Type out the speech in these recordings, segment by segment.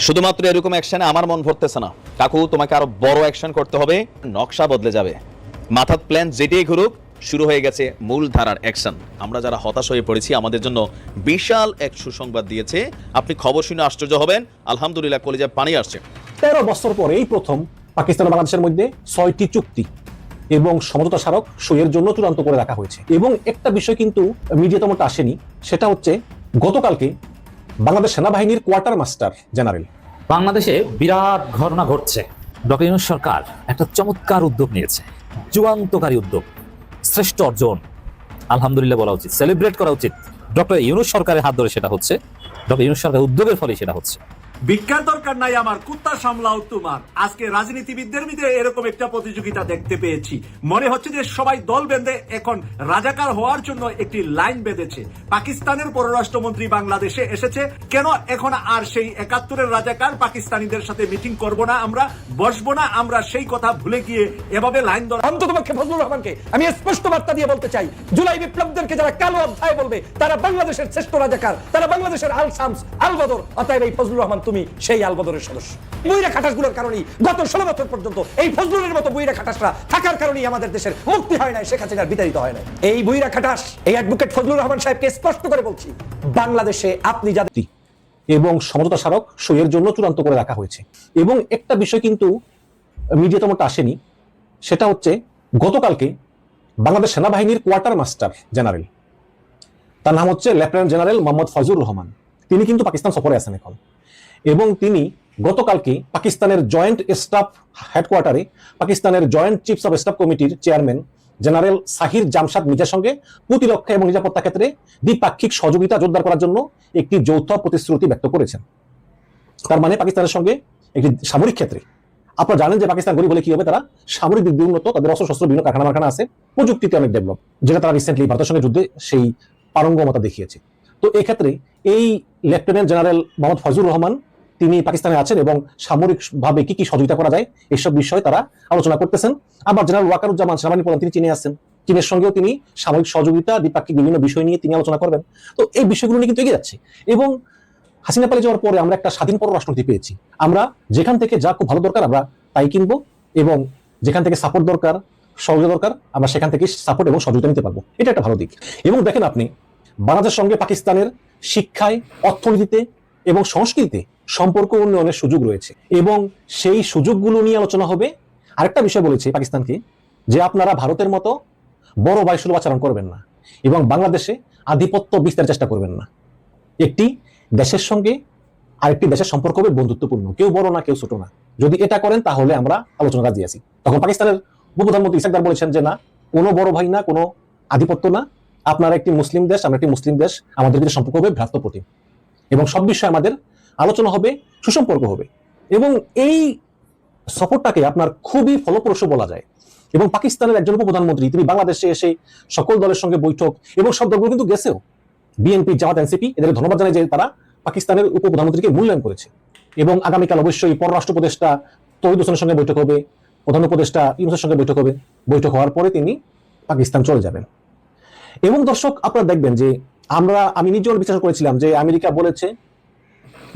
শুধুমাত্র এরকম অ্যাকশনে আমার মন ভরতেছে না কাকু, তোমাকে আরো বড় অ্যাকশন করতে হবে, নকশা বদলে যাবে। মাথার প্ল্যান যেটাই ঘুরুক, শুরু হয়ে গেছে মূল ধারার অ্যাকশন। আমরা যারা হতাশ হয়ে পড়েছি, আমাদের জন্য বিশাল এক সুসংবাদ দিয়েছে। আপনি খবর শুনে আশ্চর্য হবেন। আলহামদুলিল্লাহ, কলিজায় পানি আসছে। 13 বছর পরে এই প্রথম পাকিস্তান ও বাংলাদেশের মধ্যে 6টি চুক্তি এবং সমঝোতা স্মারক সইয়ের জন্য চূড়ান্ত করে রাখা হয়েছে। এবং একটা বিষয় কিন্তু মিডিয়া তেমনটা আসেনি, সেটা হচ্ছে গতকালকে বাংলাদেশ সেনাবাহিনীর কোয়ার্টার মাস্টার জেনারেল, বাংলাদেশে বিরাট ঘটনা ঘটছে। ডক্টর ইউনূস সরকার একটা চমৎকার উদ্যোগ নিয়েছে, যুগান্তকারী উদ্যোগ, শ্রেষ্ঠ অর্জন। আলহামদুলিল্লাহ বলা উচিত, সেলিব্রেট করা উচিত। ডক্টর ইউনূস সরকারের হাত ধরে সেটা হচ্ছে, ডক্টর ইউনূস সরকারের উদ্যোগের ফলে সেটা হচ্ছে। বিজ্ঞান দরকার নাই আমার, কুত্তা সামলাও তোমার। আজকে রাজনীতিবিদদের মধ্যে এরকম একটা প্রতিযোগিতা দেখতে পেয়েছি। মনে হচ্ছে যে সবাই দল বেঁধে এখন রাজাকার হওয়ার জন্য একটি লাইন বেঁধেছে। পাকিস্তানের পররাষ্ট্রমন্ত্রী বাংলাদেশে এসেছে, কেন এখন আর সেই 71-এর রাজাকার পাকিস্তানিদের সাথে মিটিং করব না, আমরা বসবো না, আমরা সেই কথা ভুলে গিয়ে এভাবে লাইন ধরা। অন্ততপক্ষে ফজলুর রহমানকে আমি স্পষ্ট বার্তা দিয়ে বলতে চাই, জুলাই বিপ্লবদেরকে যারা কালো অধ্যায় বলবে তারা বাংলাদেশের শ্রেষ্ঠ রাজাকার, তারা বাংলাদেশের আল শামস, আল বদর। অতএব এই ফজলুর রহমান তুমি সেই আল বদরের সদস্য। বইরা খাটাসগুলোর কারণেই গত 16 বছর পর্যন্ত এই ফজলুরের মতো বইরা খাটাসরা থাকার কারণেই আমাদের দেশের মুক্তি হয় নাই, শেখ হাসিনার বিতাড়িত হয় নাই। এই বইরা খাটাস, এই অ্যাডভোকেট ফজলুর রহমান সাহেবকে স্পষ্ট করে বলছি, বাংলাদেশে আপনি যাদের এবং সমঝোতা স্মারক সইয়ের জন্য চূড়ান্ত করে রাখা হয়েছে। এবং একটা বিষয় কিন্তু মিডিয়া তেমনটা আসেনি, সেটা হচ্ছে গতকালকে বাংলাদেশ সেনাবাহিনীর কোয়ার্টার মাস্টার জেনারেল, তার নাম হচ্ছে লেফটেন্যান্ট জেনারেল মোহাম্মদ ফজলুর রহমান, তিনি কিন্তু পাকিস্তান সফরে আছেন এখন। এবং তিনি গতকালকে পাকিস্তানের জয়েন্ট স্টাফ হেডকোয়ার্টারে পাকিস্তানের জয়েন্ট চিফস অফ স্টাফ কমিটির চেয়ারম্যান জেনারেল সাহির জামশাদ মির্জার সঙ্গে প্রতিরক্ষা এবং নিরাপত্তা ক্ষেত্রে দ্বিপাক্ষিক সহযোগিতা জোরদার করার জন্য একটি যৌথ প্রতিশ্রুতি ব্যক্ত করেছেন। তার মানে পাকিস্তানের সঙ্গে একটি সামরিক ক্ষেত্রে, আপনারা জানেন যে পাকিস্তান গরিব হলে কি হবে, তারা সামরিক দিক দিয়ে উন্নত, তাদের অস্ত্র বিভিন্ন কারখানা আছে, প্রযুক্তিতে অনেক ডেভেলপ, যেটা তারা রিসেন্টলি ভারতের সঙ্গে যুদ্ধে সেই পারঙ্গমতা দেখিয়েছে। তো এক্ষেত্রে এই লেফটেন্যান্ট জেনারেল মোহাম্মদ ফজলুর রহমান তিনি পাকিস্তানে আছেন এবং সামরিকভাবে কি কি সহযোগিতা করা যায় এসব বিষয়ে তারা আলোচনা করতেছেন। আবার জেনারেল ওয়াকারুজ্জামান সেনাবাহিনী প্রধান, তিনি চীনে আছেন, চীনের সঙ্গেও তিনি সামরিক সহযোগিতা দ্বিপাক্ষিক বিভিন্ন বিষয় নিয়ে তিনি আলোচনা করবেন। তো এই বিষয়গুলো নিয়ে কিন্তু এগিয়ে যাচ্ছে। এবং হাসিনা পালিয়ে যাওয়ার পরে আমরা একটা স্বাধীন পররাষ্ট্রনীতি পেয়েছি। আমরা যেখান থেকে যা খুব ভালো দরকার আমরা তাই কিনবো, এবং যেখান থেকে সাপোর্ট দরকার, সহযোগিতা দরকার, আমরা সেখান থেকে সাপোর্ট এবং সহযোগিতা নিতে পারবো। এটা একটা ভালো দিক। এবং দেখেন আপনি, বাংলাদেশের সঙ্গে পাকিস্তানের শিক্ষায়, অর্থনীতিতে এবং সংস্কৃতিতে সম্পর্ক উন্নয়নের সুযোগ রয়েছে, এবং সেই সুযোগগুলো নিয়ে আলোচনা হবে। আরেকটা বিষয় বলেছে পাকিস্তানকে, যে আপনারা ভারতের মতো বড় ভাই সুলভ আচরণ করবেন না এবং বাংলাদেশে আধিপত্য বিস্তারের চেষ্টা করবেন না। একটি দেশের সঙ্গে আরেকটি দেশের সম্পর্ক হবে বন্ধুত্বপূর্ণ, কেউ বড় না কেউ ছোট না। যদি এটা করেন তাহলে আমরা আলোচনা রাজি আছি। তখন পাকিস্তানের উপপ্রধানমন্ত্রী ইসাকদার বলেছেন যে না, কোনো বড় ভাই না, কোনো আধিপত্য না, আপনারা একটি মুসলিম দেশ, আমরা একটি মুসলিম দেশ, আমাদের ভিতরে সম্পর্ক হবে ভ্রাতৃপ্রতিম, এবং সব বিষয়ে আমাদের আলোচনা হবে, সুসম্পর্ক হবে। এবং এই সফরটাকে আপনার খুবই ফলপ্রসূ বলা যায়। এবং পাকিস্তানের একজন উপপ্রধানমন্ত্রী তিনি বাংলাদেশে এসে সকল দলের সঙ্গে বৈঠক, এবং সব দলগুলো কিন্তু গেছেও, বিএনপি, জামাত, এনসিপি, এদের ধন্যবাদ জানাই যে তারা পাকিস্তানের উপপ্রধানমন্ত্রীকে মূল্যায়ন করেছে। এবং আগামীকাল অবশ্যই পররাষ্ট্র উপদেষ্টা তৌহিদ হোসেনের সঙ্গে বৈঠক হবে, প্রধান উপদেষ্টা ইউনূসের সঙ্গে বৈঠক হবে। বৈঠক হওয়ার পরে তিনি পাকিস্তান চলে যাবেন। এবং দর্শক, আপনারা দেখবেন যে আমি নিজেও বিশ্বাস করেছিলাম যে আমেরিকা বলেছে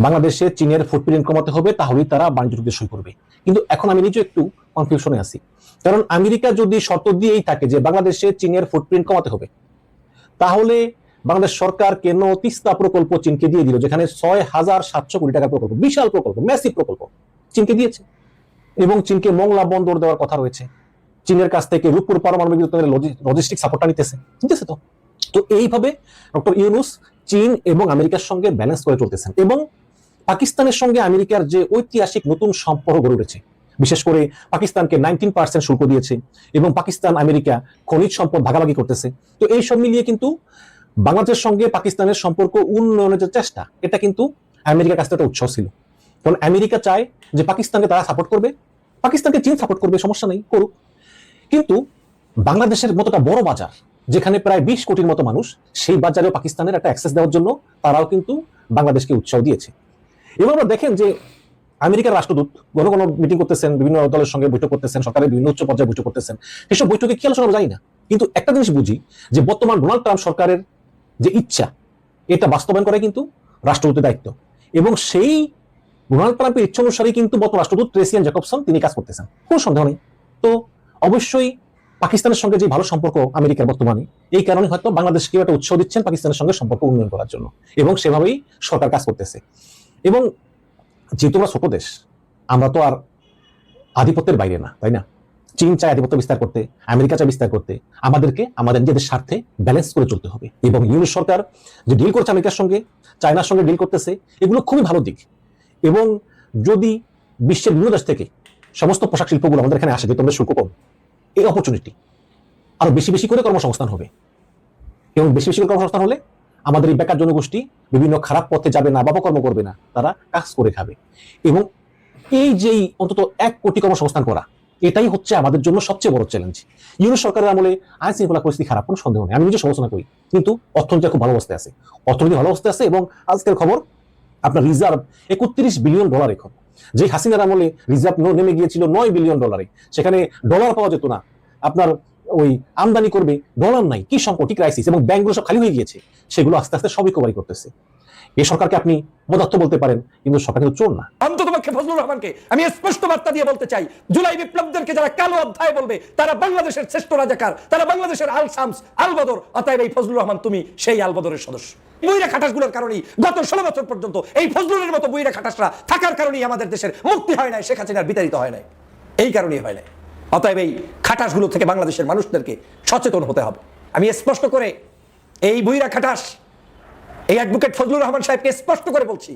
বাংলাদেশে চীনের ফুটপ্রিন্ট কমাতে হবে, তাহলেই তারা বাণিজ্য চুক্তি সই করবে। কিন্তু এখন আমি নিজে একটু কনফিউশনে আছি, কারণ আমেরিকা যদি শর্ত দিয়েই থাকে যে বাংলাদেশে চীনের ফুটপ্রিন্ট কমাতে হবে, তাহলে বাংলাদেশ সরকার কেন তিস্তা প্রকল্প চীনকে দিয়ে দিল, যেখানে 6,700 কোটি টাকার প্রকল্প, বিশাল প্রকল্প, ম্যাসিভ প্রকল্প চীনকে দিয়েছে। এবং চীনকে মংলা বন্দর দেওয়ার কথা রয়েছে, চীনের কাছ থেকে রূপপুর পারমাণবিক বিদ্যুতের লজিস্টিক সাপোর্টটা নিতেছে। তো এইভাবে ডক্টর ইউনূস চীন এবং আমেরিকার সঙ্গে ব্যালেন্স করে চলতেছেন। এবং পাকিস্তানের সঙ্গে আমেরিকার যে ঐতিহাসিক নতুন সম্পর্ক গড়ে উঠেছে, বিশেষ করে পাকিস্তানকে 19% শুল্ক দিয়েছে, এবং পাকিস্তান আমেরিকা খনিজ সম্পদ ভাগাভাগি করতেছে। তো এই সব মিলিয়ে কিন্তু বাংলাদেশের সঙ্গে পাকিস্তানের সম্পর্ক উন্নয়নের যে চেষ্টা, এটা কিন্তু আমেরিকার কাছে একটা উৎসাহ ছিল। কারণ আমেরিকা চায় যে পাকিস্তানকে তারা সাপোর্ট করবে, পাকিস্তানকে চীন সাপোর্ট করবে, সমস্যা নেই, করুক। কিন্তু বাংলাদেশের মতোটা বড় বাজার, যেখানে প্রায় 20 কোটির মতো মানুষ, সেই বাজারেও পাকিস্তানের একটা অ্যাক্সেস দেওয়ার জন্য তারাও কিন্তু বাংলাদেশকে উৎসাহ দিয়েছে। এবং আমরা দেখেন যে আমেরিকার রাষ্ট্রদূত ঘন ঘন মিটিং করতেছেন, বিভিন্ন দলের সঙ্গে বৈঠক করতেছেন, সরকারের বিভিন্ন উচ্চ পর্যায়ে বৈঠক করতেছেন। এসব বৈঠকে কি আলোচনা জানি না, কিন্তু একটা জিনিস বুঝি যে বর্তমান ডোনাল্ড ট্রাম্প সরকারের যে ইচ্ছা, এটা বাস্তবায়ন করা কিন্তু রাষ্ট্রদূতের দায়িত্ব। এবং সেই ডোনাল্ড ট্রাম্পের ইচ্ছা অনুসারেই কিন্তু বর্তমান রাষ্ট্রদূত ট্রেসিয়ান জ্যাকবসন তিনি কাজ করতেছেন, কোনো সন্দেহ নেই। তো অবশ্যই পাকিস্তানের সঙ্গে যে ভালো সম্পর্ক আমেরিকার বর্তমানে, এই কারণে হয়তো বাংলাদেশকে একটা উৎসাহ দিচ্ছেন পাকিস্তানের সঙ্গে সম্পর্ক উন্নয়ন করার জন্য, এবং সেভাবেই সরকার কাজ করতেছে। এবং যেহেতু আমরা ছোট দেশ, আমরা তো আর আধিপত্যের বাইরে না, তাই না? চীন চায় আধিপত্য বিস্তার করতে, আমেরিকা চায় বিস্তার করতে, আমাদেরকে আমাদের নিজেদের স্বার্থে ব্যালেন্স করে চলতে হবে। এবং ইউনিট সরকার যে ডিল করছে আমেরিকার সঙ্গে, চায়নার সঙ্গে ডিল করতেছে, এগুলো খুবই ভালো দিক। এবং যদি বিশ্বের বিভিন্ন দেশ থেকে সমস্ত পোশাক শিল্পগুলো আমাদের এখানে আসে, যেহেতু আমাদের শুল্ক কম, এই অপরচুনিটি আরো বেশি বেশি করে কর্মসংস্থান হবে। এবং বেশি বেশি করে কর্মসংস্থান হলে আমাদের এই বেকার জনগোষ্ঠী বিভিন্ন খারাপ পথে যাবে না, বাবকর্ম করবে না, তারা কাজ করে খাবে। এবং এই যেই অন্তত 1 কোটি কর্মসংস্থান করা, এটাই হচ্ছে আমাদের জন্য সবচেয়ে বড় চ্যালেঞ্জ। ইউনিট সরকারের আমলে আইন শৃঙ্খলা পরিস্থিতি খারাপ, কোনো সন্দেহ নেই, আমি নিজে সমালোচনা করি, কিন্তু অর্থনীতি খুব ভালো অবস্থায় আছে, অর্থনীতি ভালো অবস্থায় আছে। এবং আজকের খবর, আপনার রিজার্ভ 31 বিলিয়ন ডলার এখন, যে হাসিনার আমলে রিজার্ভ নেমে গিয়েছিল 9 বিলিয়ন ডলারে, সেখানে ডলার পাওয়া যেত না, আপনার ওই আমদানি করবে, ডলার নাই, কি সংকট, কি ক্রাইসিস, এবং ব্যাংকগুলো সব খালি হয়ে গিয়েছে, সেগুলো আস্তে আস্তে সবই কভারি করতেছে। এই সরকারকে আপনি পদার্থ বলতে পারেন, কিন্তু সরকার কিন্তু চোর না। অন্ততপক্ষে ফজলুর রহমানকে আমি স্পষ্ট বার্তা দিয়ে বলতে চাই, জুলাই বিপ্লবদেরকে যারা কালো অধ্যায় বলবে, তারা বাংলাদেশের শ্রেষ্ঠ রাজাকার, তারা বাংলাদেশের আল শামস আল বদর। অতএব এই ফজলুর রহমান, তুমি সেই আল বদরের সদস্য। বুইরা খাটাসগুলোর কারণেই গত 16 বছর পর্যন্ত এই ফজলুরের মতো বুইরা খাটাসরা থাকার কারণেই আমাদের দেশের মুক্তি হয় নাই, শেখ হাসিনার বিতাড়িত হয় নাই, এই কারণেই হয় নাই। অতএব এই খাটাসগুলো থেকে বাংলাদেশের মানুষদেরকে সচেতন হতে হবে। আমি স্পষ্ট করে এই বুইরা খাটাস, এই অ্যাডভোকেট ফজলুর রহমান সাহেবকে স্পষ্ট করে বলছি,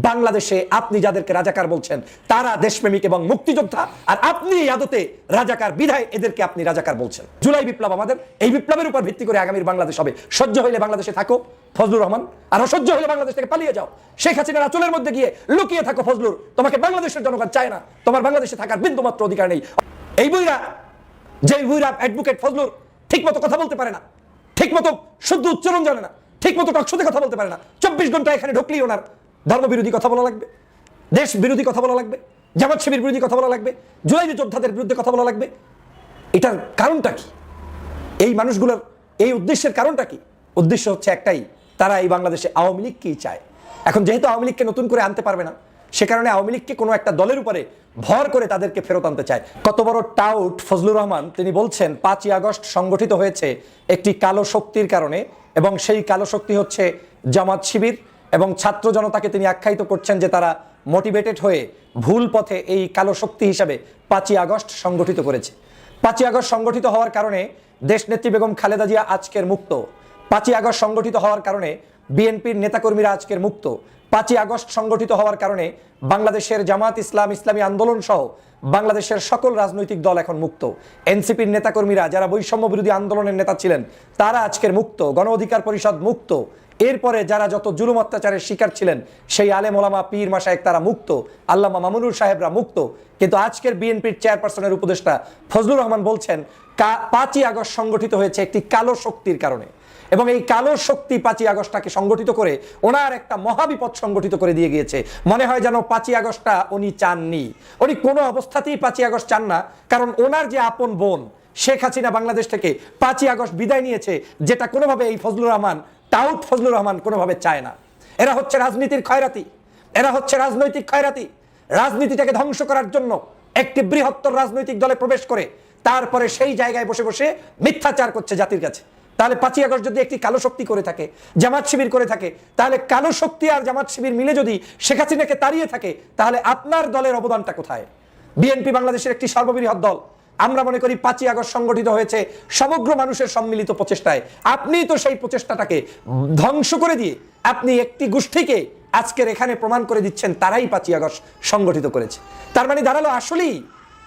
বাংলাদেশে আপনি যাদেরকে রাজাকার বলছেন, তারা দেশপ্রেমিক এবং মুক্তিযোদ্ধা, আর আপনি আদতে রাজাকার বিধায় এদেরকে আপনি রাজাকার বলছেন। জুলাই বিপ্লব আমাদের, এই বিপ্লবের উপর ভিত্তি করে আগামীর বাংলাদেশ হবে। সহ্য হইলে বাংলাদেশে থাকো ফজলুর রহমান, আর অসহ্য হইলে বাংলাদেশ থেকে পালিয়ে যাও। শেখ হাসিনার আঁচলের মধ্যে গিয়ে লুকিয়ে থাকো ফজলুর, তোমাকে বাংলাদেশের জনগণ চায় না, তোমার বাংলাদেশে থাকার বিন্দুমাত্র অধিকার নেই। এই বুইরা, যে বুইরা অ্যাডভোকেট ফজলুর ঠিক মতো কথা বলতে পারে না, ঠিক মতো শুদ্ধ উচ্চারণ জানে না, ঠিক মতো টকশোতে কথা বলতে পারে না, 24 ঘন্টা এখানে ঢুকলেই ওনার ধর্মবিরোধী কথা বলা লাগবে, দেশ বিরোধী কথা বলা লাগবে, জামাত শিবির বিরোধী কথা বলা লাগবে, জুলাই যোদ্ধাদের বিরুদ্ধে কথা বলা লাগবে। এটার কারণটা কি? এই মানুষগুলোর এই উদ্দেশ্যের কারণটা কি? উদ্দেশ্য হচ্ছে একটাই, তারা এই বাংলাদেশে আওয়ামী লীগকেই চায়। এখন যেহেতু আওয়ামী লীগকে নতুন করে আনতে পারবে না, সে কারণে আওয়ামী লীগকে কোনো একটা দলের উপরে ভর করে তাদেরকে ফেরত আনতে চায়। কত বড় টাউট ফজলুর রহমান, তিনি বলছেন 5ই আগস্ট সংগঠিত হয়েছে একটি কালো শক্তির কারণে, এবং সেই কালো শক্তি হচ্ছে জামাত শিবির, এবং ছাত্র জনতাকে তিনি আখ্যায়িত করছেন যে তারা মোটিভেটেড হয়ে ভুল পথে এই কালো শক্তি হিসাবে 5ই আগস্ট সংগঠিত করেছে। 5ই আগস্ট সংগঠিত হওয়ার কারণে দেশনেত্রী বেগম খালেদা জিয়া আজকের মুক্ত। 5ই আগস্ট সংগঠিত হওয়ার কারণে বিএনপির নেতাকর্মীরা আজকের মুক্ত। 5ই আগস্ট সংগঠিত হওয়ার কারণে বাংলাদেশের জামাত ইসলাম, ইসলামী আন্দোলন সহ বাংলাদেশের সকল রাজনৈতিক দল এখন মুক্ত। এনসিপির নেতাকর্মীরা যারা বৈষম্য বিরোধী আন্দোলনের নেতা ছিলেন, তারা আজকের মুক্ত। গণ অধিকার পরিষদ মুক্ত। এরপরে যারা যত জুলুম অত্যাচারের শিকার ছিলেন, সেই আলেম ওলামা, পীর মাশায়েখ, তারা মুক্ত। আল্লামা মামুনুর সাহেবরা মুক্ত। কিন্তু আজকের বিএনপির চেয়ারপারসনের উপদেষ্টা ফজলুর রহমান বলছেন 5ই আগস্ট সংগঠিত হয়েছে একটি কালো শক্তির কারণে, এবং এই কালো শক্তি 5ই আগস্টটাকে সংগঠিত করে ওনার একটা মহাবিপদ সংগঠিত করে দিয়ে গিয়েছে। মনে হয় যেন 5ই আগস্টটা উনি চাননি, উনি কোনো অবস্থাতেই 5ই আগস্ট চান না। কারণ ওনার যে আপন বোন শেখ হাসিনা বাংলাদেশ থেকে 5ই আগস্ট বিদায় নিয়েছে, যেটা কোনোভাবে এই ফজলুর রহমান, টাউট ফজলুর রহমান কোনোভাবে চায় না। এরা হচ্ছে রাজনীতির খয়রাতি, এরা হচ্ছে রাজনৈতিক খয়রাতি। রাজনীতিটাকে ধ্বংস করার জন্য একটি বৃহত্তর রাজনৈতিক দলে প্রবেশ করে তারপরে সেই জায়গায় বসে বসে মিথ্যাচার করছে জাতির কাছে। তাহলে 5ই আগস্ট যদি একটি কালো শক্তি করে থাকে, জামাত শিবির করে থাকে, তাহলে কালো শক্তি আর জামাত শিবির মিলে যদি শেখ হাসিনাকে তাড়িয়ে থাকে, তাহলে আপনার দলের অবদানটা কোথায়? বিএনপি বাংলাদেশের একটি সর্ববৃহৎ দল। আমরা মনে করি 5ই আগস্ট সংগঠিত হয়েছে সমগ্র মানুষের সম্মিলিত প্রচেষ্টায়। আপনি তো সেই প্রচেষ্টাটাকে ধ্বংস করে দিয়ে আপনি একটি গোষ্ঠীকে আজকের এখানে প্রমাণ করে দিচ্ছেন তারাই 5ই আগস্ট সংগঠিত করেছে। তার মানে দাঁড়ালো আসলেই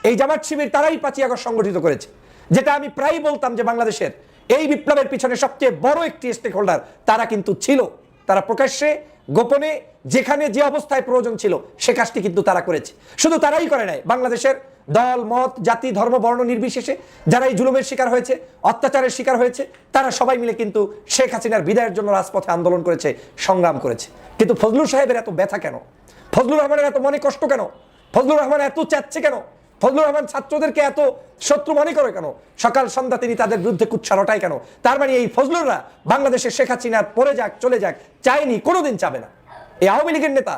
এই জামাত শিবির তারাই 5ই আগস্ট সংগঠিত করেছে। যেটা আমি প্রায় বলতাম যে বাংলাদেশের এই বিপ্লবের পিছনে সবচেয়ে বড় একটি স্টেক হোল্ডার তারা কিন্তু ছিল। তারা প্রকাশ্যে গোপনে যেখানে যে অবস্থায় প্রয়োজন ছিল সে কাজটি কিন্তু তারা করেছে। শুধু তারাই করে নাই, বাংলাদেশের দল, মত, জাতি, ধর্ম, বর্ণ নির্বিশেষে যারা এই জুলুমের শিকার হয়েছে, অত্যাচারের শিকার হয়েছে, তারা সবাই মিলে কিন্তু শেখ হাসিনার বিদায়ের জন্য রাজপথে আন্দোলন করেছে, সংগ্রাম করেছে। কিন্তু ফজলুর সাহেবের এত ব্যথা কেন? ফজলুর রহমানের এত মনে কষ্ট কেন? ফজলুর রহমান এত চাচ্ছে কেন? ফজলুর রহমান ছাত্রদেরকে এত শত্রু মনে করে কেন? সকাল সন্ধ্যা তিনি তাদের বিরুদ্ধে কুৎসা রটায় কেন? তার মানে এই ফজলুররা বাংলাদেশের শেখ হাসিনার পড়ে যাক, চলে যাক চায়নি, কোনোদিন চাবে না। এই আওয়ামী লীগের নেতা,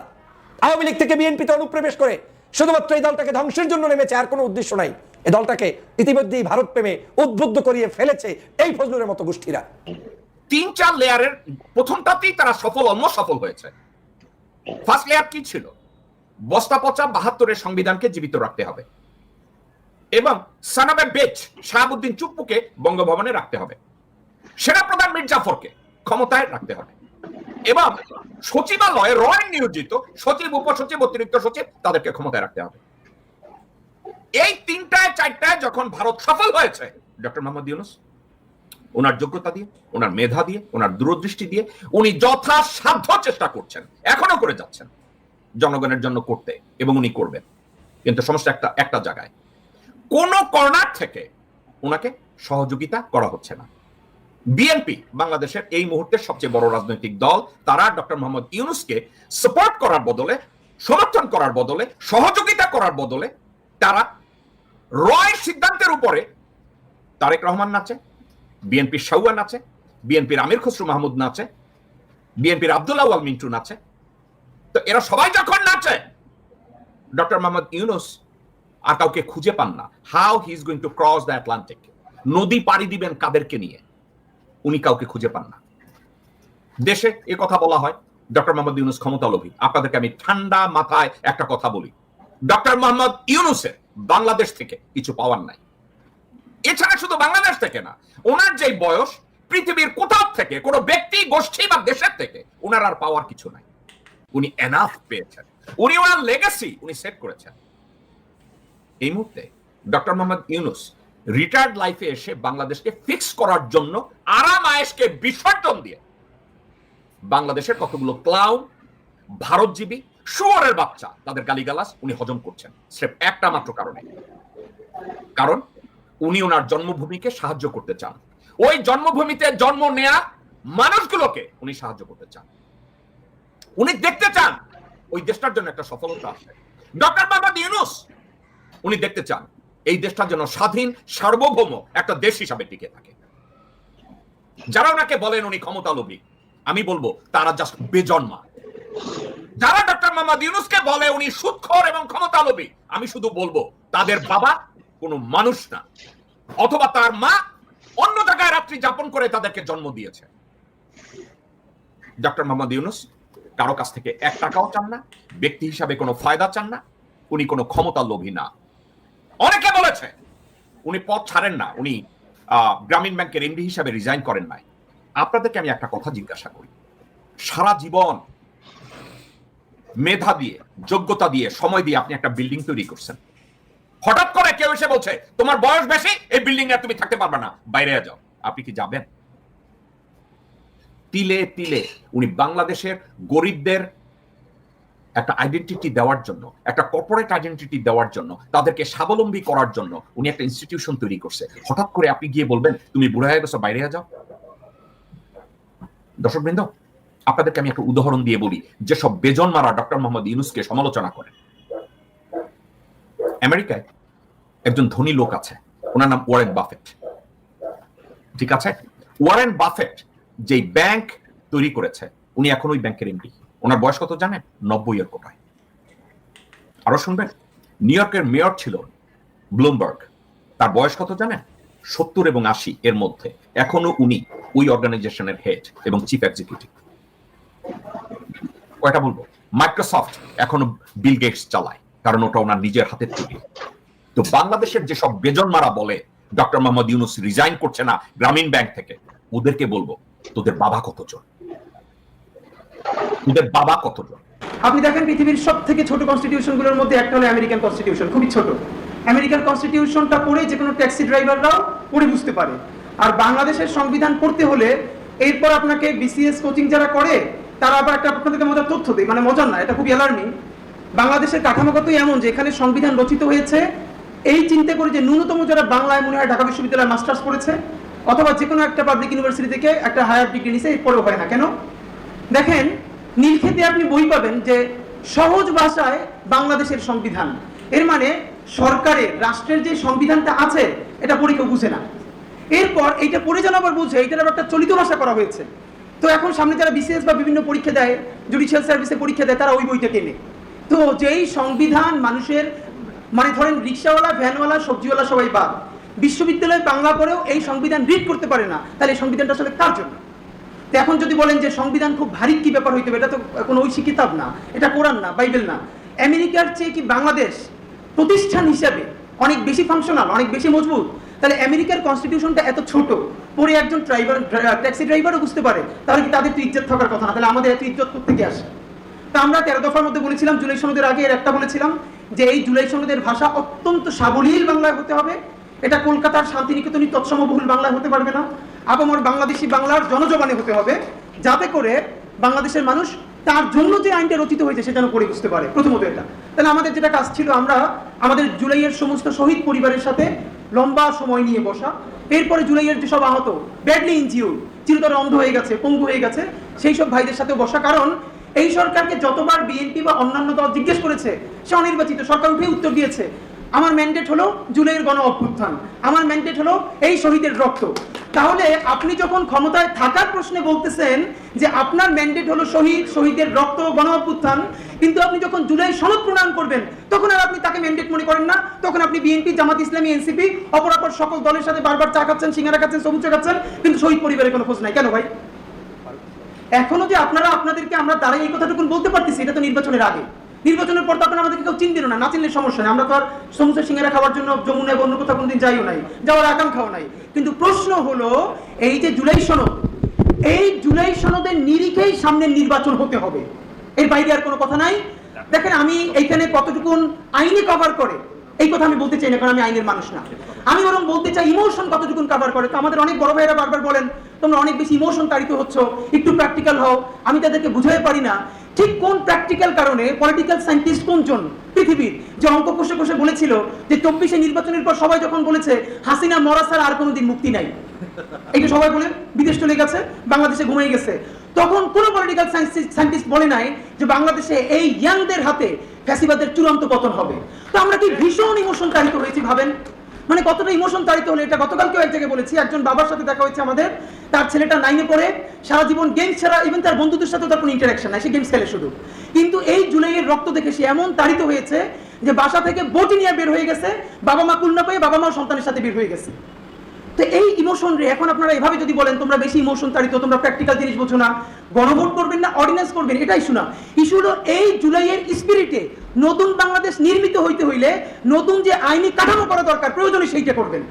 আওয়ামী লীগ থেকে বিএনপিতে অনুপ্রবেশ করে শুধুমাত্র এই দলটাকে ধ্বংসের জন্য নেমেছে, আর কোনো উদ্দেশ্য নাই। এই দলটাকে ইতিমধ্যেই ভারত প্রেমে উদ্বুদ্ধ করিয়ে ফেলেছে এই ফজলুরের মতো গোষ্ঠীরা। 3-4 লেয়ারের প্রথমটাতেই তারা অলমোস্ট সফল হয়েছে। ফার্স্ট লেয়ার কি ছিল? বস্তা পচা 72-এর সংবিধানকে জীবিত রাখতে হবে এবং সানাবে বেচ শাহাবুদ্দিন চুপ্পুকে বঙ্গভবনে রাখতে হবে, সেনাপ্রধান মীর জাফরকে ক্ষমতায় রাখতে হবে এবং সচিবালয়ে রয় নিয়োজিত সচিব, উপসচিব, অতিরিক্ত সচিব তাদেরকে ক্ষমতায় রাখতে হবে। এই 3-4টায় যখন ভারত সফল হয়েছে, ডক্টর মোহাম্মদ ইউনূস ওনার যোগ্যতা দিয়ে, ওনার মেধা দিয়ে, ওনার দূরদৃষ্টি দিয়ে উনি যথাসাধ্য চেষ্টা করছেন, এখনো করে যাচ্ছেন জনগণের জন্য করতে, এবং উনি করবেন। কিন্তু সমস্যা একটা জায়গায়, কোন কর্নার থেকে ওনাকে সহযোগিতা করা হচ্ছে না। বিএনপি বাংলাদেশের এই মুহূর্তে সবচেয়ে বড় রাজনৈতিক দল, তারা ডক্টর মোহাম্মদ ইউনূসকে সাপোর্ট করার বদলে, সমর্থন করার বদলে, সহযোগিতা করার বদলে তারা রয় সিদ্ধান্তের উপরে তারেক রহমান নাচে, বিএনপির শাওয়া নাচে, বিএনপির আমির খসরু মাহমুদ নাচে, বিএনপির আব্দুল্লাহ ওয়াল মিন্টু নাচে। তো এরা সবাই যখন নাচে, ডক্টর মোহাম্মদ ইউনূস আর কাউকে খুঁজে পান না। How he is going to cross the Atlantic, নদী পাড়ি দিবেন কাদেরকে নিয়ে, উনি কাউকে খুঁজে পান না। দেশে এ কথা বলা হয় ডক্টর মোহাম্মদ ইউনূস ক্ষমতালোভী। আপনাদেরকে আমি ঠান্ডা মাথায় একটা কথা বলি, ডক্টর মোহাম্মদ ইউনূসের বাংলাদেশ থেকে কিছু পাওয়ার নাই। এছাড়া শুধু বাংলাদেশ থেকে না, ওনার যে বয়স, পৃথিবীর কোথাও থেকে কোনো ব্যক্তি, গোষ্ঠী বা দেশের থেকে ওনার আর পাওয়ার কিছু নাই। উনি এনাফ পেয়েছেন, উনি ওনার লেগাসি উনি সেট করেছেন। এই মুহূর্তে ডক্টর মোহাম্মদ ইউনূস রিটায়ার্ড লাইফে এসে বাংলাদেশকে ফিক্স করার জন্য আরাম আয়েশকে বিসর্জন দিয়ে বাংলাদেশের কতগুলো ক্লাউন, ভারতজীবী, শুয়োরের বাচ্চা, তাদের গালিগালাজ উনি হজম করছেন স্রেফ একটা মাত্র কারণে, কারণ উনি ওনার জন্মভূমিকে সাহায্য করতে চান। ওই জন্মভূমিতে জন্ম নেয়া মানুষগুলোকে উনি সাহায্য করতে চান। উনি দেখতে চান ওই দেশটার জন্য একটা সফলতা আসে। ডক্টর মোহাম্মদ ইউনূস উনি দেখতে চান এই দেশটার জন্য স্বাধীন, সার্বভৌম একটা দেশ হিসাবে টিকে থাকে। যারা ওনাকে বলেন উনি ক্ষমতালোভী, আমি বলবো তারা জাস্ট বেজন্মা। যারা ডক্টর মোহাম্মদ ইউনূসকে বলে উনি সুদখোর এবং ক্ষমতালোভী, আমি শুধু বলবো তাদের বাবা কোনো মানুষ না, অথবা তার মা অন্য জায়গায় রাত্রি যাপন করে তাদেরকে জন্ম দিয়েছে। ডক্টর মোহাম্মদ ইউনূস কারো কাছ থেকে 1 টাকাও চান না, ব্যক্তি হিসাবে কোনো ফায়দা চান না, উনি কোনো ক্ষমতার লোভী না। অনেকে বলেছে উনি পদ ছাড়েন না, উনি গ্রামীণ ব্যাংকের এমডি হিসাবে রিজাইন করেন নাই। আপনাদেরকে আমি একটা কথা জিজ্ঞাসা করি, সারা জীবন মেধা দিয়ে, যোগ্যতা দিয়ে, সময় দিয়ে আপনি একটা বিল্ডিং তৈরি করছেন, হঠাৎ করে কেউ এসে বলছে তোমার বয়স বেশি, এই বিল্ডিং এ তুমি থাকতে পারবে না, বাইরে যাও, আপনি কি যাবেন? তিলে তিলে উনি বাংলাদেশের গরিবদের একটা আইডেন্টিটি দেওয়ার জন্য, একটা কর্পোরেট আইডেন্টিটি দেওয়ার জন্য, তাদেরকে স্বাবলম্বী করার জন্য উনি একটা ইনস্টিটিউশন তৈরি করছে। হঠাৎ করে আপনি গিয়ে বলবেন তুমি বুড়া হয়ে গেছো, বাইরে যাও? দর্শকবৃন্দ, আপনাদেরকে আমি একটা উদাহরণ দিয়ে বলি, যেসব বেজন্মারা ডক্টর মোহাম্মদ ইউনূসকে সমালোচনা করেন। আমেরিকায় একজন ধনী লোক আছে, ওনার নাম ওয়ারেন বাফেট। ঠিক আছে, ওয়ারেন বাফেট যে ব্যাংক তৈরি করেছে, উনি এখন ওই ব্যাংকের এমডি। ওনার বয়স কত জানেন? 90 কোটায়। আরো শুনবেন, নিউ ইয়র্কের মেয়র ছিল ব্লুমবার্গ, তার বয়স কত জানেন? 70 এবং 80 এর মধ্যে। এখনো উনি ওই অর্গানাইজেশনের হেড এবং চিফ এক্সিকিউটিভ। কয়টা বলবো, মাইক্রোসফট এখনো বিল গেটস চালায়, কারণ ওটা ওনার নিজের হাতের তৈরি। তো বাংলাদেশের যেসব বেজন্মারা বলে ডক্টর মোহাম্মদ ইউনূস রিজাইন করছে না গ্রামীণ ব্যাংক থেকে, ওদেরকে বলবো তোদের বাবা কতজন, তোদের বাবা কতজন? আপনি দেখেন পৃথিবীর সব থেকে ছোট কনস্টিটিউশন গুলোর মধ্যে একটা হলো আমেরিকান কনস্টিটিউশন, খুবই ছোট। আমেরিকান কনস্টিটিউশনটা পড়ে যে কোনো ট্যাক্সি ড্রাইভাররাও পড়ে বুঝতে পারে। আর বাংলাদেশের সংবিধান পড়তে হলে এরপর আপনাকে বিসিএস কোচিং যারা করে তারা আবার একটা আপনাদেরকে মজার তথ্য দেয়, মানে মজার না, এটা খুবই অ্যালার্মিং। বাংলাদেশের কাঠামোগতই এমন যে এখানে সংবিধান রচিত হয়েছে এই চিন্তা করে যে ন্যূনতম যারা বাংলায় মনে হয় ঢাকা বিশ্ববিদ্যালয়ে মাস্টার্স পড়েছে অথবা যে কোনো একটা পাবলিক ইউনিভার্সিটি থেকে একটা হায়ার ডিগ্রি নিছে, এরপরেও হয় না। কেন? দেখেন নীলক্ষেতে আপনি বই পাবেন যে সহজ ভাষায় বাংলাদেশের সংবিধান, এর মানে সরকারের, রাষ্ট্রের যে সংবিধানটা আছে এটা পড়ে কেউ বুঝে না। এরপর এইটা পড়ে যেন আবার বুঝে, এইটার আবার একটা চলিত ভাষা করা হয়েছে। তো এখন সামনে যারা বিসিএস বা বিভিন্ন পরীক্ষা দেয়, জুডিশিয়াল সার্ভিসে পরীক্ষা দেয়, তারা ওই বইটা কেনে। তো যেই সংবিধান মানুষের, মানে ধরেন রিক্সাওয়ালা, ভ্যানওয়ালা, সবজিওয়ালা সবাই বাদ, বিশ্ববিদ্যালয়ে বাংলা পড়েও এই সংবিধান রিড করতে পারে না, তাহলে এই সংবিধানটা আসলে কার জন্য? তো এখন যদি বলেন যে সংবিধান খুব ভারী কি ব্যাপার হইতে হবে, এটা তো কোনো ঐশী কিতাব না, এটা কোরআন না, বাইবেল না। আমেরিকার চেয়ে কি বাংলাদেশ প্রতিষ্ঠান হিসাবে অনেক বেশি ফাংশনাল, অনেক বেশি মজবুত? তাহলে আমেরিকার কনস্টিটিউশনটা এত ছোট, পরে একজন ট্যাক্সি ড্রাইভারও বুঝতে পারে, তাহলে কি তাদের তো ইজ্জত থাকার কথা না? তাহলে আমাদের এত ইজ্জত কোত্থেকে আসে? তা আমরা 13 দফার মধ্যে বলেছিলাম, জুলাই সনদের আগে এর একটা বলেছিলাম যে এই জুলাই সনদের ভাষা অত্যন্ত সাবলীল বাংলায় হতে হবে। এটা কলকাতার শান্তিনিকেতনী তৎসমবহুল বাংলায় হতে পারবে না, আপামর বাংলাদেশি বাংলার জনজবানে হতে হবে, যাতে করে বাংলাদেশের মানুষ তার জন্য যে আইনটা রচিত হয়েছে সেটা যেন পড়ে বুঝতে পারে। প্রথমত এটা। তাহলে আমাদের যেটা কাজ ছিল, আমরা আমাদের জুলাইয়ের সমস্ত শহীদ পরিবারের সাথে লম্বা সময় নিয়ে বসা, এরপরে জুলাইয়ের যেসব আহত, ব্যাডলি ইনজিউর্ড, চিরতরে অন্ধ হয়ে গেছে, পঙ্গু হয়ে গেছে, সেই সব ভাইদের সাথে বসা। কারণ এই সরকারকে যতবার বিএনপি বা অন্যান্য দল জিজ্ঞেস করেছে, সে অনির্বাচিত সরকার উঠে উত্তর দিয়েছে, আমার ম্যান্ডেট হলো জুলাইয়ের গণ অভ্যুত্থান, আমার ম্যান্ডেট হলো এই শহীদের রক্ত। তাহলে আপনি যখন ক্ষমতায় থাকার প্রশ্নে বলতেছেন যে আপনার ম্যান্ডেট হলো শহীদের রক্ত, গণ অভ্যুত্থান, কিন্তু আপনি যখন জুলাই সনদ প্রণয়ন করবেন তখন আর আপনি তাকে ম্যান্ডেট মনে করেন না, তখন আপনি বিএনপি, জামাত ইসলামী, এনসিপি, অপরাপর সকল দলের সাথে বারবার চা খাচ্ছেন, সিঙ্গারা খাচ্ছেন, সবুজ চা খাচ্ছেন, কিন্তু শহীদ পরিবারের কোনো খোঁজ নাই। কেন ভাই? এখনো যে আপনাদেরকে আমরা দাঁড়াই এই কথাটুকু বলতে পারতেছি, এটা তো নির্বাচনের আগে। নির্বাচনের পর তো আপনারা আমাদেরকে কেউ চিনবেন না, না চিনলে সমস্যা নেই। আমরা তো আর সমুদ্র সিঙ্গারা খাওয়ার জন্য যমুনায় অন্য কোথাও কোনদিন যাইও নাই, যাওয়ার আকাঙ্ক্ষাও নাই। কিন্তু প্রশ্ন হলো, এই যে জুলাই সনদ, এই জুলাই সনদের নিরিখেই সামনের নির্বাচন হতে হবে, এর বাইরে আর কোনো কথা নাই। দেখেন, আমি এইখানে কতটুকুন আইনে কভার করে এই কথা আমি বলতে চাই না, কারণ আমি আইনের মানুষ না। আমি বরং বলতে চাই ইমোশন কতটুকুন কভার করে। তো আমাদের অনেক বড় ভাইয়েরা বারবার বলেন তোমরা অনেক বেশি ইমোশন তাড়িত হচ্ছ, একটু প্র্যাকটিক্যাল হও। আমি তাদেরকে বুঝাতে পারি না ঠিক কোন প্র্যাকটিক্যাল কারণে পলিটিক্যাল সায়েন্টিস্ট কোনজন পৃথিবীর যে অঙ্ক কষে কষে বলেছিল যে 24 নির্বাচনের পর সবাই যখন বলেছে হাসিনা মরা ছাড়া আর কোনোদিন মুক্তি নাই, এইটা সবাই বলে বিদেশ চলে গেছে, বাংলাদেশে ঘুমিয়ে গেছে, তখন কোন পলিটিক্যাল সায়েন্টিস্ট বলে নাই যে বাংলাদেশে এই ইয়াংদের হাতে ফ্যাসিবাদের চূড়ান্ত পতন হবে। তো আমরা কি ভীষণ ইমোশন তাড়িত হয়েছি ভাবেন, মানে কতটা ইমোশন তাড়িত হলে। এটা গতকালকেও এক জায়গায় বলেছি, একজন বাবার সাথে দেখা হয়েছে আমাদের, তার ছেলেটা 9-এ পড়ে, সারা জীবন গেমস ছাড়া, ইভেন তার বন্ধুদের সাথে তার কোনো ইন্টারাকশন নাই, সে গেমস খেলে শুধু। কিন্তু এই জুলাইয়ের রক্ত দেখে সে এমন তাড়িত হয়েছে যে বাসা থেকে বটি নিয়ে বের হয়ে গেছে, বাবা মা কুল না পেয়ে বাবা মা সন্তানের সাথে বের হয়ে গেছে। তো এই ইমোশন রে এখন আপনারা এভাবে যদি বলেন তোমরা বেশি ইমোশন তাড়িত, তোমরা প্র্যাকটিক্যাল জিনিস বোঝো না, গণভোট করবেন না, অর্ডিন্যান্স করবেন, এটাই শোনা। ইস্যু হলো এই জুলাইয়ের স্পিরিটে নতুন বাংলাদেশ নির্মিত হইতে হইলে নতুন যে আইনি কাঠামো করা দরকার, প্রয়োজনে সেইটা করবেন।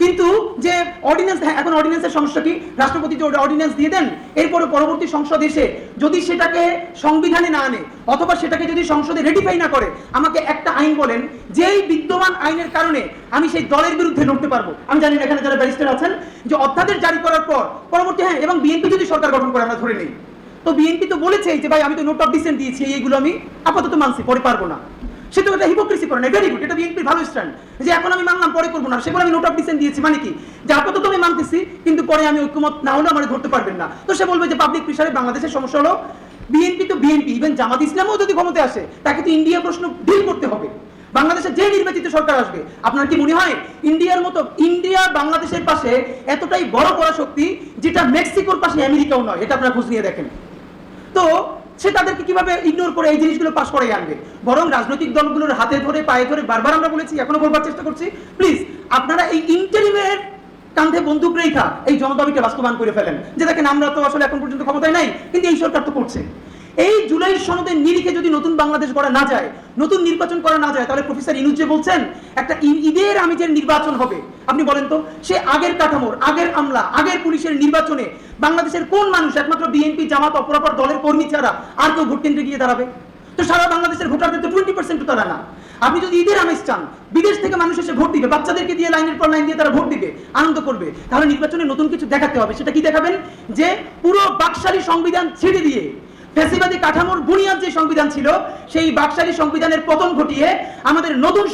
কিন্তু যে অর্ডিন্যান্স, এখন অর্ডিন্যান্সের সমস্যা কি? রাষ্ট্রপতি যে অর্ডিন্যান্স দিয়ে দেন, এরপরে পরবর্তী সংসদ এসে যদি সেটাকে সংবিধানে না আনে অথবা সেটাকে যদি সংসদে রেটিফাই না করে, আমাকে একটা আইন বলেন যেই বিদ্যমান আইনের কারণে আমি সেই দলের বিরুদ্ধে লড়তে পারবো। আমি জানি না এখানে যারা ব্যারিস্টার আছেন যে অধ্যাদেশ জারি করার পর পরবর্তী, হ্যাঁ, এবং বিএনপি যদি সরকার গঠন করে, আমরা ধরে নেই, তো বিএনপি তো বলেছে যে ভাই আমি তো নোট অফ ডিসেন্ট দিয়েছি, এইগুলো আমি আপাতত মানছি, পরে পারবো না। সে তো এটা হিপোক্রেসি করে না, ভেরি গুড, এটা বিএনপির ভালো স্ট্যান্ড, যে এখন আমি মানলাম পরে করবো না, সেগুলো আমি নোট অফ ডিসেন্ট দিয়েছি, মানে কি যে আপাতত আমি মানতেছি, কিন্তু পরে আমি ঐক্যমত না হলে আমার ধরতে পারবেন না। তো সে বলবে যে পাবলিক প্রেসারে বাংলাদেশের সমস্যা হলো বিএনপি, তো বিএনপি, ইভেন জামাত ইসলামও যদি ক্ষমতায় আসে তাকে তো ইন্ডিয়া প্রশ্ন ডিল করতে হবে। বাংলাদেশে যে নির্বাচিত সরকার আসবে, আপনার কি মনে হয় ইন্ডিয়ার মতো, ইন্ডিয়া বাংলাদেশের পাশে এতটাই বড় পরাশক্তি যেটা মেক্সিকোর পাশে আমেরিকাও নয়, এটা আপনারা খোঁজ নিয়ে দেখেন। তো সে তাদেরকে কিভাবে ইগনোর করে এই জিনিসগুলো পাস করাই আনবে? বরং রাজনৈতিক দলগুলোর হাতে ধরে পায়ে ধরে বারবার আমরা বলেছি, এখনো বলবার চেষ্টা করছি, প্লিজ আপনারা এই ইন্টারিমের কাঁধে বন্দুক রেখা এই জনদাবিটা বাস্তবায়ন করে ফেলেন, যে দেখেন আমরা তো আসলে এখন পর্যন্ত ক্ষমতায় নাই, কিন্তু এই সরকার তো করছে। এই জুলাই সনদের নিরিখে যদি নতুন বাংলাদেশ গড়া না যায়, নতুন নির্বাচন করা না যায়, তাহলে প্রফেসর ইনুজ যে বলছেন একটা ঈদের আমিজের নির্বাচন হবে, আপনি বলেন তো সে আগের কাঠামোর, আগের আমলা, আগের পুলিশের নির্বাচনে বাংলাদেশের কোন মানুষ একমাত্র বিএনপি, জামাত, অপরাপর দলের কর্মী ছাড়া আর কেউ ভোট কেন্দ্রে গিয়ে দাঁড়াবে? তো সারা বাংলাদেশের ভোটারদের তো 20% তো তারা না। আপনি যদি ঈদের আমেজ চান, বিদেশ থেকে মানুষ এসে ভোট দিবে, বাচ্চাদেরকে দিয়ে লাইনের পর লাইন দিয়ে তারা ভোট দিবে, আনন্দ করবে, তাহলে নির্বাচনে নতুন কিছু দেখাতে হবে। সেটা কি দেখাবেন? যে পুরো বাকশালী সংবিধান ছেড়ে দিয়ে ফ্যাসিবাদী কাঠামোর বুনিয়াদ যে সংবিধান ছিল, সেই বাকশালী সংবিধানের পতন ঘটিয়ে আমাদের নতুন